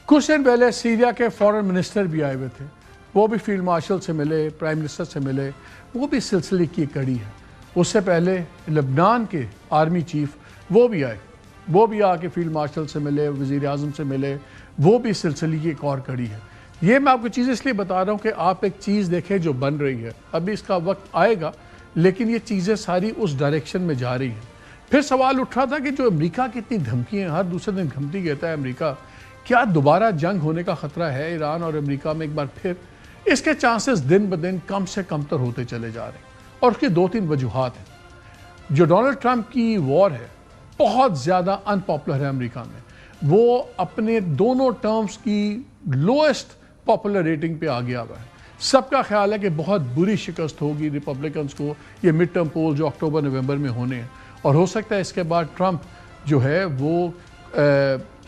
کچھ دن پہلے سیریا کے فورن منسٹر بھی آئے ہوئے تھے، وہ بھی فیلڈ مارشل سے ملے، پرائم منسٹر سے ملے، وہ بھی سلسلے کی کڑی ہے۔ اس سے پہلے لبنان کے آرمی چیف وہ بھی آئے، وہ بھی آ کے فیلڈ مارشل سے ملے، وزیر اعظم سے ملے، وہ بھی سلسلے کی ایک اور کڑی ہے۔ یہ میں آپ کو چیز اس لیے بتا رہا ہوں کہ آپ ایک چیز دیکھیں جو بن رہی ہے، ابھی اس کا وقت آئے گا لیکن یہ چیزیں ساری اس ڈائریکشن میں جا رہی ہیں۔ پھر سوال اٹھ رہا تھا کہ جو امریکہ کی اتنی دھمکیاں ہر دوسرے دن دھمکی کہتا ہے امریکہ، کیا دوبارہ جنگ ہونے کا خطرہ ہے ایران اور امریکہ میں ایک بار پھر؟ اس کے چانسز دن بدن کم سے کم تر ہوتے چلے جا رہے ہیں، اور اس کی دو تین وجوہات ہیں۔ جو ڈونلڈ ٹرمپ کی وار ہے بہت زیادہ ان پاپولر ہے امریکہ میں، وہ اپنے دونوں ٹرمز کی لوئسٹ پاپولر ریٹنگ پہ آ گیا ہوا ہے۔ سب کا خیال ہے کہ بہت بری شکست ہوگی ریپبلکنز کو یہ مڈ ٹرم پول جو اکتوبر نومبر میں ہونے ہیں، اور ہو سکتا ہے اس کے بعد ٹرمپ جو ہے وہ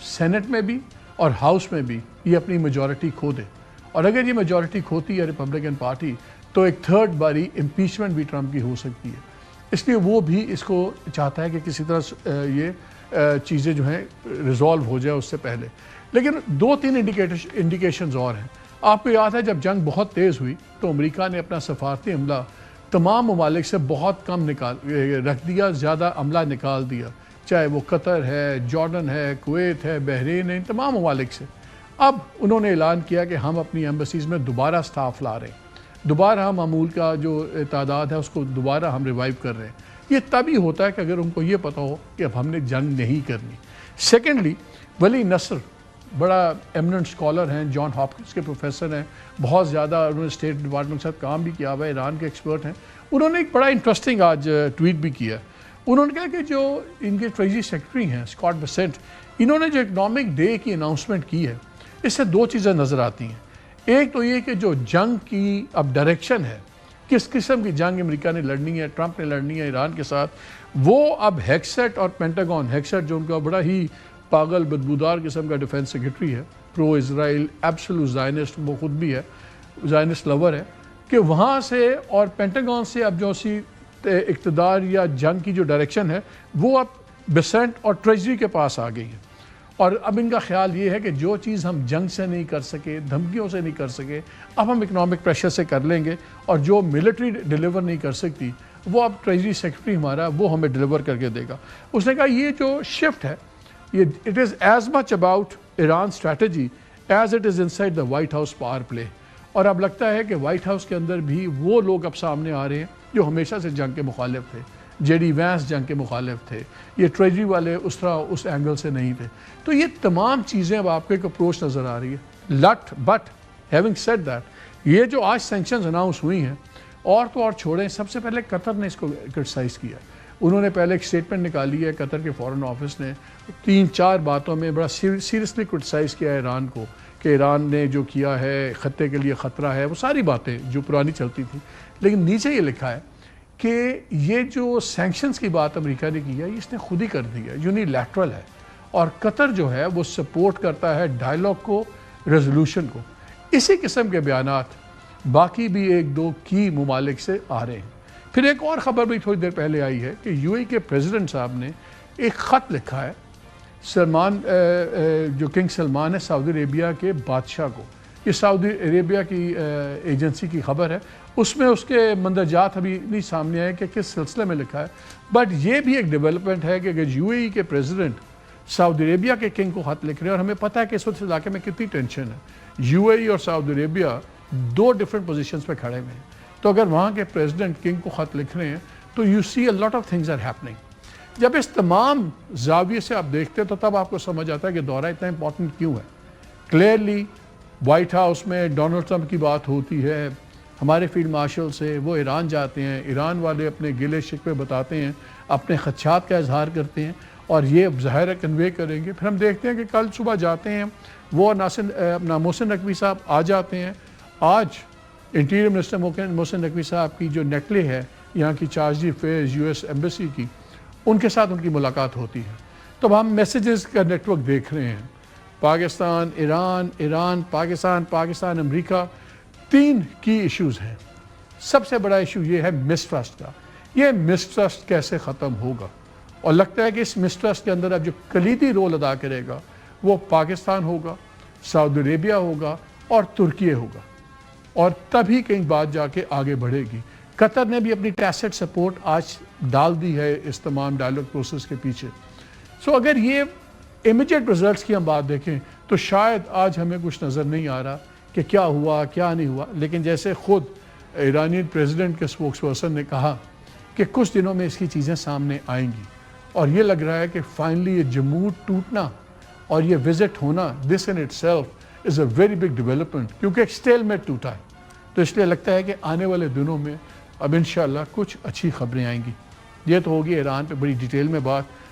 سینٹ میں بھی اور ہاؤس میں بھی یہ اپنی میجورٹی کھو دے، اور اگر یہ میجورٹی کھوتی ہے ریپبلکن پارٹی تو ایک تھرڈ باری امپیچمنٹ بھی ٹرمپ کی ہو سکتی ہے۔ اس لیے وہ بھی اس کو چاہتا ہے کہ کسی طرح یہ چیزیں جو ہیں ریزالو ہو جائے اس سے پہلے۔ لیکن دو تین انڈیکیشنز اور ہیں۔ آپ کو یاد ہے جب جنگ بہت تیز ہوئی تو امریکہ نے اپنا سفارتی عملہ تمام ممالک سے بہت کم رکھ دیا، زیادہ عملہ نکال دیا، چاہے وہ قطر ہے، جارڈن ہے، کویت ہے، بحرین ہے، ان تمام ممالک سے۔ اب انہوں نے اعلان کیا کہ ہم اپنی ایمبیسیز میں دوبارہ سٹاف لا رہے ہیں، دوبارہ ہم معمول کا جو تعداد ہے اس کو دوبارہ ہم ریوائیو کر رہے ہیں۔ یہ تبھی ہوتا ہے کہ اگر ان کو یہ پتہ ہو کہ اب ہم نے جنگ نہیں کرنی۔ سیکنڈلی، ولی نصر بڑا ایمننٹ اسکالر ہیں، جان ہاپکنس کے پروفیسر ہیں، بہت زیادہ انہوں نے اسٹیٹ ڈپارٹمنٹ کے ساتھ کام بھی کیا ہوا ہے، ایران کے ایکسپرٹ ہیں۔ انہوں نے ایک بڑا انٹرسٹنگ آج ٹویٹ بھی کیا۔ انہوں نے کہا کہ جو ان کے ٹریجری سیکرٹری ہیں اسکاٹ بیسنٹ، انہوں نے جو اکنامک ڈے کی اناؤنسمنٹ کی ہے، اس سے دو چیزیں نظر آتی ہیں۔ ایک تو یہ کہ جو جنگ کی اب ڈائریکشن ہے، کس قسم کی جنگ امریکہ نے لڑنی ہے، ٹرمپ نے لڑنی ہے ایران کے ساتھ، وہ اب ہیکسٹ اور پینٹاگون، ہیکسٹ جو ان کا بڑا ہی پاگل بدبودار قسم کا ڈیفنس سیکرٹری ہے، پرو اسرائیل ایبسولوٹ زائنسٹ، وہ خود بھی ہے زائنسٹ لور ہے، کہ وہاں سے اور پینٹاگون سے اب جو سی اقتدار یا جنگ کی جو ڈائریکشن ہے وہ اب بیسنٹ اور ٹریجری کے پاس آ گئی ہے۔ اور اب ان کا خیال یہ ہے کہ جو چیز ہم جنگ سے نہیں کر سکے، دھمکیوں سے نہیں کر سکے، اب ہم اکنامک پریشر سے کر لیں گے، اور جو ملٹری ڈیلیور نہیں کر سکتی وہ اب ٹریجری سیکرٹری ہمارا وہ ہمیں ڈیلیور کر کے دے گا۔ اس نے کہا یہ جو شفٹ ہے یہ it is as much about Iran strategy as it is in side the white house power play. اور اب لگتا ہے کہ وائٹ ہاؤس کے اندر بھی وہ لوگ اب سامنے آ رہے ہیں جو ہمیشہ سے جنگ کے مخالف تھے۔ جے ڈی وینس جنگ کے مخالف تھے، یہ ٹریجری والے اس طرح اس اینگل سے نہیں تھے۔ تو یہ تمام چیزیں اب آپ کو ایک اپروچ نظر آ رہی ہے۔ بٹ ہیونگ سیڈ دیٹ، یہ جو آج سینکشنز اناؤنس ہوئی ہیں، اور تو اور چھوڑیں، سب سے پہلے قطر نے اس کو کرٹیسائز کیا۔ انہوں نے پہلے ایک اسٹیٹمنٹ نکالی ہے، قطر کے فورن آفس نے 3-4 باتوں میں بڑا سیریسلی کرٹیسائز کیا ہے ایران کو، کہ ایران نے جو کیا ہے خطے کے لیے خطرہ ہے، وہ ساری باتیں جو پرانی چلتی تھیں۔ لیکن نیچے یہ لکھا ہے کہ یہ جو سینکشنز کی بات امریکہ نے کی ہے، اس نے خود ہی کر دی ہے، یونیلیٹرل ہے، اور قطر جو ہے وہ سپورٹ کرتا ہے ڈائیلاگ کو، ریزولوشن کو۔ اسی قسم کے بیانات باقی بھی ایک دو کی ممالک سے آ رہے ہیں۔ پھر ایک اور خبر بھی تھوڑی دیر پہلے آئی ہے کہ یو اے کے پریزیڈنٹ صاحب نے ایک خط لکھا ہے سلمان، جو کنگ سلمان ہے سعودی عربیہ کے بادشاہ کو۔ یہ سعودی عربیہ کی ایجنسی کی خبر ہے، اس میں اس کے مندرجات ابھی نہیں سامنے آئے کہ کس سلسلے میں لکھا ہے، بٹ یہ بھی ایک ڈیولپمنٹ ہے کہ اگر یو اے ای کے پریزیڈنٹ سعودی عربیہ کے کنگ کو خط لکھ رہے ہیں، اور ہمیں پتہ ہے کہ اس وقت علاقے میں کتنی ٹینشن ہے، یو اے ای اور سعودی عربیہ دو ڈفرینٹ پوزیشنز پہ کھڑے ہوئے ہیں، تو اگر وہاں کے پریزیڈنٹ کنگ کو خط لکھ رہے ہیں تو you see a lot of things are happening. جب اس تمام زاویے سے آپ دیکھتے ہیں تو تب آپ کو سمجھ آتا ہے کہ دورہ اتنا امپورٹنٹ کیوں ہے۔ کلیئرلی وائٹ ہاؤس میں ڈونلڈ ٹرمپ کی بات ہوتی ہے، ہمارے فیلڈ مارشل سے، وہ ایران جاتے ہیں، ایران والے اپنے گلے شکوے بتاتے ہیں، اپنے خدشات کا اظہار کرتے ہیں، اور یہ ظاہر کنوے کریں گے۔ پھر ہم دیکھتے ہیں کہ کل صبح جاتے ہیں وہ اپنا محسن نقوی صاحب آ جاتے ہیں۔ آج انٹیریئر منسٹر محسن نقوی صاحب کی جو نیکلے ہے یہاں کی charge the affairs U S embassy کی، ان کے ساتھ ان کی ملاقات ہوتی ہے۔ تو ہم میسیجز کا نیٹ ورک دیکھ رہے ہیں، پاکستان، ایران، ایران، پاکستان، پاکستان، امریکہ، 3 کی ایشوز ہیں۔ سب سے بڑا ایشو یہ ہے مسٹرسٹ کا۔ یہ مسٹرسٹ کیسے ختم ہوگا؟ اور لگتا ہے کہ اس مسٹرسٹ کے اندر اب جو کلیدی رول ادا کرے گا وہ پاکستان ہوگا، سعودی عربیہ ہوگا اور ترکیہ ہوگا، اور تبھی کہیں بات جا کے آگے بڑھے گی۔ قطر نے بھی اپنی ٹیسٹ سپورٹ آج ڈال دی ہے اس تمام ڈائیلاگ پروسیس کے پیچھے۔ سو اگر یہ امیجیٹ ریزلٹس کی ہم بات دیکھیں تو شاید آج ہمیں کچھ نظر نہیں آ رہا کہ کیا ہوا کیا نہیں ہوا، لیکن جیسے خود ایرانی پریزیڈنٹ کے اسپوکس پرسن نے کہا کہ کچھ دنوں میں اس کی چیزیں سامنے آئیں گی، اور یہ لگ رہا ہے کہ فائنلی یہ جمود ٹوٹنا اور یہ وزٹ ہونا، دس in it self is a very big development, کیونکہ ایک اسٹیل میٹ ٹوٹا ہے۔ تو اس لیے لگتا ہے کہ آنے والے دنوں میں اب انشاءاللہ کچھ اچھی خبریں آئیں گی۔ یہ تو ہوگی ایران پہ بڑی ڈیٹیل میں بات۔